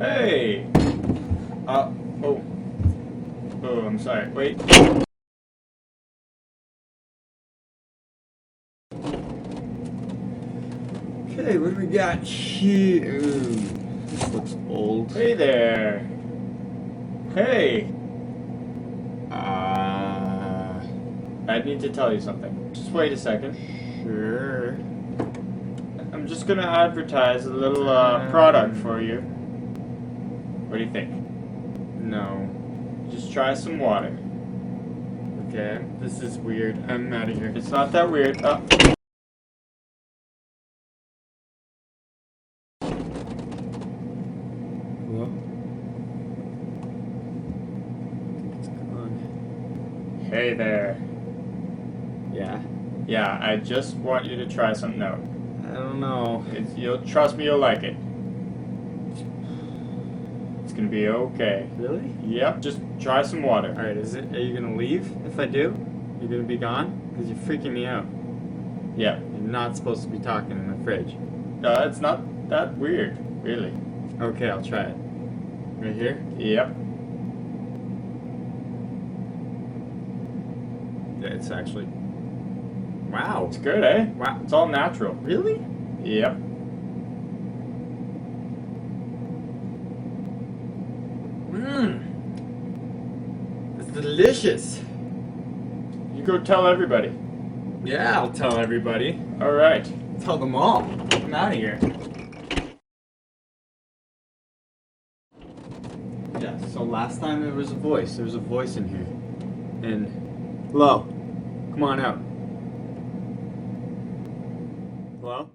Hey! Oh. Oh, I'm sorry. Wait. Okay, what do we got here? Ooh, this looks old. Hey there. Hey! I need to tell you something. Just wait a second. Sure. I'm just gonna advertise a little product for you. What do you think? No. Just try some water. Okay, this is weird. I'm out of here. It's not that weird. Hello? It's gone. Hey there. Yeah? Yeah, I just want you to try something out. I don't know. Trust me, you'll like it. It's gonna be okay. Really? Yep, just try some water. Alright, are you gonna leave if I do? You're gonna be gone? Because you're freaking me out. Yeah. You're not supposed to be talking in the fridge. It's not that weird, really. Okay, I'll try it. Right here? Yep. Yeah, it's actually... Wow. It's good, eh? Wow. It's all natural. Really? Yep. Mmm. It's delicious. You go tell everybody. Yeah, I'll tell everybody. Alright. Tell them all. I'm out of here. Yeah, so last time there was a voice. There was a voice in here. And... Hello. Come on out. Hello?